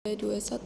2, 1.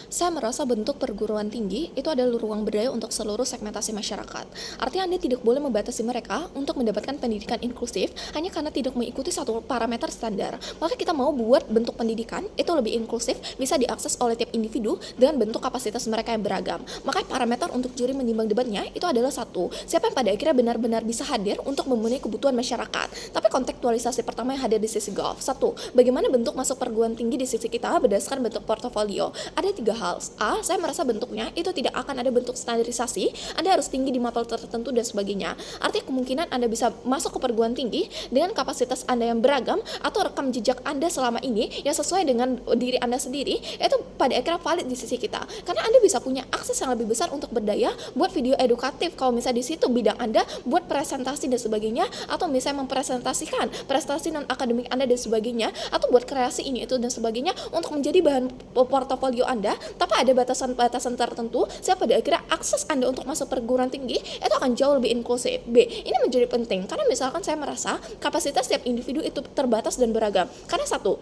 Saya merasa bentuk perguruan tinggi itu adalah ruang berdaya untuk seluruh segmentasi masyarakat. Artinya Anda tidak boleh membatasi mereka untuk mendapatkan pendidikan inklusif hanya karena tidak mengikuti satu parameter standar. Maka kita mau buat bentuk pendidikan itu lebih inklusif, bisa diakses oleh tiap individu dengan bentuk kapasitas mereka yang beragam. Maka parameter untuk juri menimbang debatnya itu adalah satu, siapa yang pada akhirnya benar-benar bisa hadir untuk memenuhi kebutuhan masyarakat. Tapi kontekstualisasi pertama yang hadir di sisi golf. Satu, bagaimana bentuk masuk perguruan tinggi di sisi kita berdasarkan bentuk portofolio. Ada 3 hal. A, saya merasa bentuknya itu tidak akan ada bentuk standarisasi, Anda harus tinggi di mapel tertentu dan sebagainya. Artinya kemungkinan Anda bisa masuk ke perguruan tinggi dengan kapasitas Anda yang beragam atau rekam jejak Anda selama ini yang sesuai dengan diri Anda sendiri, itu pada akhirnya valid di sisi kita. Karena Anda bisa punya akses yang lebih besar untuk berdaya buat video edukatif kalau misalnya di situ bidang Anda buat presentasi dan sebagainya, atau misalnya mempresentasikan prestasi non akademik Anda dan sebagainya, atau buat kreasi ini itu dan sebagainya untuk menjadi bahan portofolio Anda. Tapi ada batasan-batasan tertentu, saya pada akhirnya akses Anda untuk masuk perguruan tinggi itu akan jauh lebih inklusif. B, ini menjadi penting karena misalkan saya merasa kapasitas setiap individu itu terbatas dan beragam. Karena satu,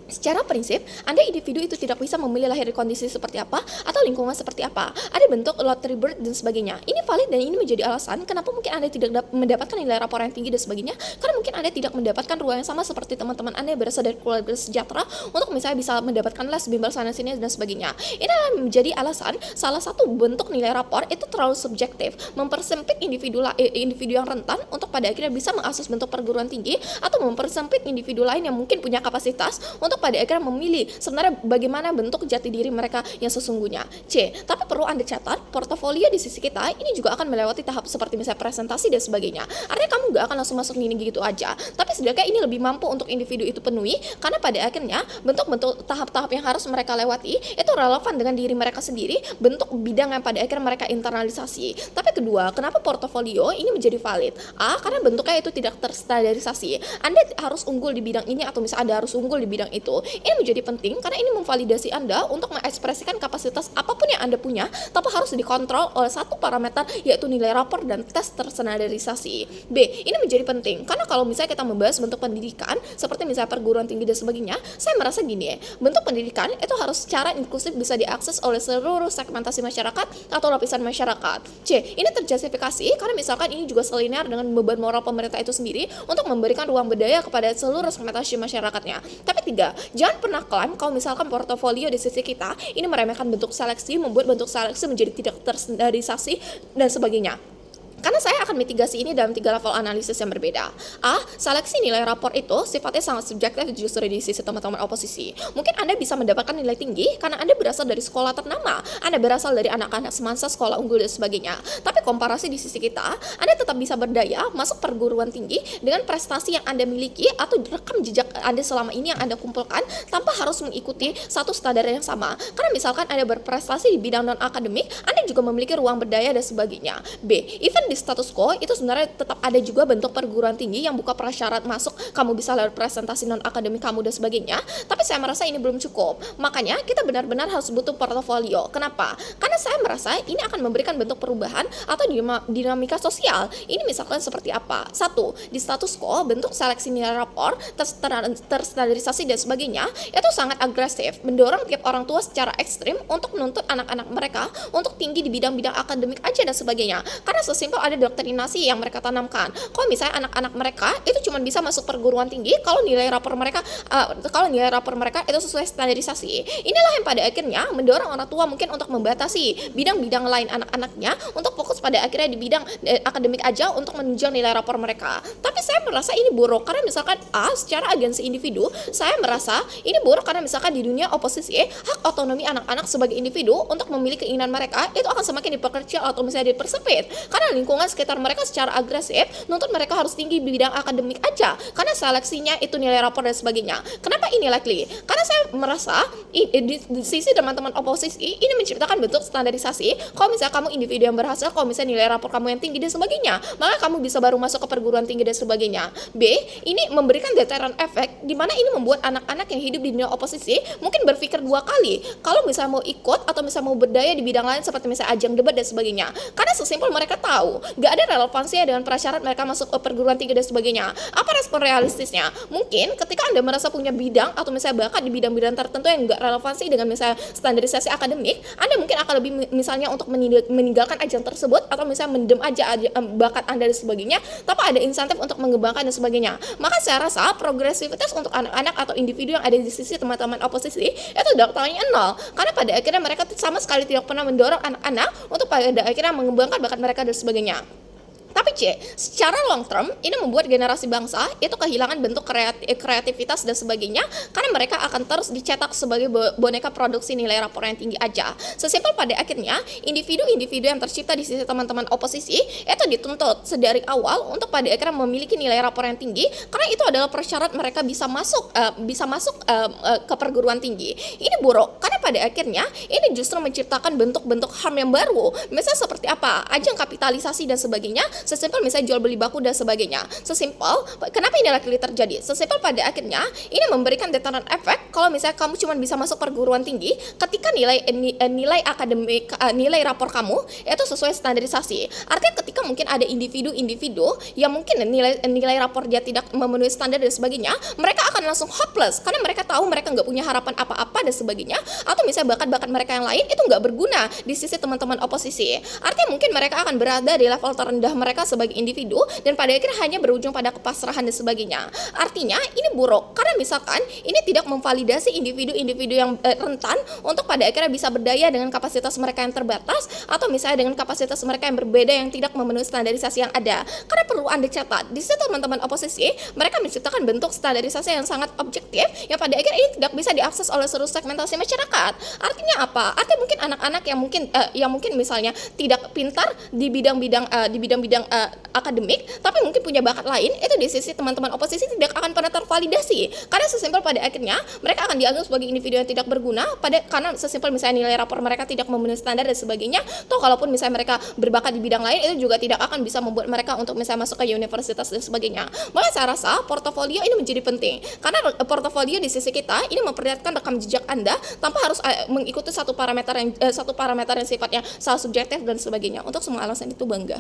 secara prinsip, Anda individu itu tidak bisa memilih lahir di kondisi seperti apa atau lingkungan seperti apa. Ada bentuk lottery bird dan sebagainya. Ini valid dan ini menjadi alasan kenapa mungkin Anda tidak mendapatkan nilai rapor yang tinggi dan sebagainya. Karena mungkin Anda tidak mendapatkan ruang yang sama seperti teman-teman Anda yang berasal dari keluarga sejahtera untuk misalnya bisa mendapatkan les bimbel sana sini dan sebagainya. Ini adalah menjadi alasan salah satu bentuk nilai rapor itu terlalu subjektif, mempersempit individu yang rentan untuk pada akhirnya bisa mengakses bentuk perguruan tinggi, atau mempersempit individu lain yang mungkin punya kapasitas untuk pada akhirnya memilih sebenarnya bagaimana bentuk jati diri mereka yang sesungguhnya. C, tapi perlu Anda catat, portofolio di sisi kita ini juga akan melewati tahap seperti misalnya presentasi dan sebagainya. Artinya kamu gak akan langsung masuk gini gitu aja, tapi setidaknya ini lebih mampu untuk individu itu penuhi, karena pada akhirnya bentuk-bentuk tahap-tahap yang harus mereka lewati itu relevan dengan diri mereka sendiri, bentuk bidang yang pada akhirnya mereka internalisasi. Tapi kedua, kenapa portofolio ini menjadi valid? A, karena bentuknya itu tidak terstandarisasi. Anda harus unggul di bidang ini atau misalnya Anda harus unggul di bidang itu. Ini menjadi penting karena ini memvalidasi Anda untuk mengekspresikan kapasitas apapun yang Anda punya, tapi harus dikontrol oleh satu parameter, yaitu nilai rapor dan tes terstandarisasi. B, ini menjadi penting karena kalau misalnya kita membahas bentuk pendidikan seperti misalnya perguruan tinggi dan sebagainya, saya merasa gini ya, bentuk pendidikan itu harus secara inklusif bisa diakses oleh seluruh segmentasi masyarakat atau lapisan masyarakat. C, ini terjustifikasi karena misalkan ini juga selinear dengan beban moral pemerintah itu sendiri untuk memberikan ruang berdaya kepada seluruh segmentasi masyarakatnya. Tapi tiga, jangan pernah klaim kalau misalkan portofolio di sisi kita ini meremehkan bentuk seleksi, membuat bentuk seleksi menjadi tidak terstandarisasi dan sebagainya. Karena saya akan mitigasi ini dalam 3 level analisis yang berbeda. A, seleksi nilai rapor itu sifatnya sangat subjektif justru di sisi teman-teman oposisi. Mungkin Anda bisa mendapatkan nilai tinggi karena Anda berasal dari sekolah ternama, Anda berasal dari anak-anak semansa sekolah unggul dan sebagainya. Tapi komparasi di sisi kita, Anda tetap bisa berdaya masuk perguruan tinggi dengan prestasi yang Anda miliki atau rekam jejak Anda selama ini yang Anda kumpulkan tanpa harus mengikuti satu standar yang sama. Karena misalkan Anda berprestasi di bidang non-akademik, Anda juga memiliki ruang berdaya dan sebagainya. B, even di status quo itu sebenarnya tetap ada juga bentuk perguruan tinggi yang buka prasyarat masuk, kamu bisa lewat presentasi non akademik kamu dan sebagainya. Tapi saya merasa ini belum cukup, makanya kita benar-benar harus butuh portofolio. Kenapa? Karena saya merasa ini akan memberikan bentuk perubahan atau dinamika sosial. Ini misalkan seperti apa? Satu, di status quo bentuk seleksi nilai rapor terstandarisasi dan sebagainya itu sangat agresif, mendorong tiap orang tua secara ekstrim untuk menuntut anak-anak mereka untuk tinggi di bidang-bidang akademik aja dan sebagainya. Karena sesimpel ada doktrinasi yang mereka tanamkan. Kalau misalnya anak-anak mereka itu cuma bisa masuk perguruan tinggi kalau nilai rapor mereka itu sesuai standarisasi. Inilah yang pada akhirnya mendorong orang tua mungkin untuk membatasi bidang-bidang lain anak-anaknya untuk fokus pada akhirnya di bidang akademik aja untuk menunjang nilai rapor mereka. Tapi saya merasa ini buruk karena misalkan secara agensi individu, saya merasa ini buruk karena misalkan di dunia oposisi hak otonomi anak-anak sebagai individu untuk memilih keinginan mereka itu akan semakin diperkecil atau misalnya dipersempit karena lingkungan sekitar mereka secara agresif nuntut mereka harus tinggi di bidang akademik aja karena seleksinya itu nilai rapor dan sebagainya. Kenapa ini likely? Karena saya merasa di sisi teman-teman oposisi ini menciptakan bentuk standarisasi. Kalau misalnya kamu individu yang berhasil, kalau misalnya nilai rapor kamu yang tinggi dan sebagainya, maka kamu bisa baru masuk ke perguruan tinggi dan sebagainya. B, ini memberikan deterrent effect di mana ini membuat anak-anak yang hidup di dunia oposisi mungkin berpikir 2 kali kalau misalnya mau ikut atau misalnya mau berdaya di bidang lain seperti misalnya ajang debat dan sebagainya. Karena sesimpel mereka tahu tahu, nggak ada relevansinya dengan prasyarat mereka masuk ke perguruan tinggi dan sebagainya. Apa respon realistisnya? Mungkin ketika Anda merasa punya bidang atau misalnya bakat di bidang-bidang tertentu yang nggak relevansi dengan misalnya standarisasi akademik, Anda mungkin akan lebih misalnya untuk meninggalkan ajang tersebut atau misalnya mendem aja bakat Anda dan sebagainya, tapi ada insentif untuk mengembangkan dan sebagainya. Maka saya rasa progresivitas untuk anak-anak atau individu yang ada di sisi teman-teman oposisi itu daftarnya nol, karena pada akhirnya mereka sama sekali tidak pernah mendorong anak-anak untuk pada akhirnya mengembangkan bakat mereka dan sebagainya. Tapi secara long term ini membuat generasi bangsa itu kehilangan bentuk kreativitas dan sebagainya, karena mereka akan terus dicetak sebagai boneka produksi nilai rapor yang tinggi aja. Sesimpel pada akhirnya individu-individu yang tercipta di sisi teman-teman oposisi itu dituntut sedari awal untuk pada akhirnya memiliki nilai rapor yang tinggi, karena itu adalah persyarat mereka bisa masuk ke perguruan tinggi. Ini buruk karena pada akhirnya ini justru menciptakan bentuk-bentuk HAM yang baru. Misalnya seperti apa? Ajang kapitalisasi dan sebagainya. Sesimpel misalnya jual beli baku dan sebagainya. Sesimpel, kenapa ini lagi terjadi? Sesimpel pada akhirnya ini memberikan deteran efek kalau misalnya kamu cuma bisa masuk perguruan tinggi ketika nilai akademik, nilai rapor kamu itu sesuai standarisasi. Artinya ketika mungkin ada individu-individu yang mungkin nilai rapor dia tidak memenuhi standar dan sebagainya, mereka akan langsung hopeless karena mereka tahu mereka nggak punya harapan apa-apa dan sebagainya, atau misalnya bakat-bakat mereka yang lain itu nggak berguna di sisi teman-teman oposisi. Artinya mungkin mereka akan berada di level terendah mereka sebagai individu dan pada akhirnya hanya berujung pada kepasrahan dan sebagainya. Artinya ini buruk karena misalkan ini tidak memvalidasi individu-individu yang rentan untuk pada akhirnya bisa berdaya dengan kapasitas mereka yang terbatas, atau misalnya dengan kapasitas mereka yang berbeda yang tidak memenuhi standarisasi yang ada. Karena perlu Anda catat, di situ teman-teman oposisi mereka menciptakan bentuk standarisasi yang sangat objektif yang pada akhirnya ini tidak bisa diakses oleh seluruh segmentasi masyarakat. Artinya apa? Artinya mungkin anak-anak yang mungkin misalnya tidak pintar di bidang-bidang akademik, tapi mungkin punya bakat lain, itu di sisi teman-teman oposisi tidak akan pernah tervalidasi, karena sesimpel pada akhirnya mereka akan dianggap sebagai individu yang tidak berguna karena sesimpel misalnya nilai rapor mereka tidak memenuhi standar dan sebagainya. Toh kalaupun misalnya mereka berbakat di bidang lain, itu juga tidak akan bisa membuat mereka untuk misalnya masuk ke universitas dan sebagainya. Maka saya rasa portofolio ini menjadi penting, karena portofolio di sisi kita ini memperlihatkan rekam jejak Anda tanpa harus mengikuti satu parameter yang sifatnya salah subjektif dan sebagainya. Untuk semua alasan itu bangga.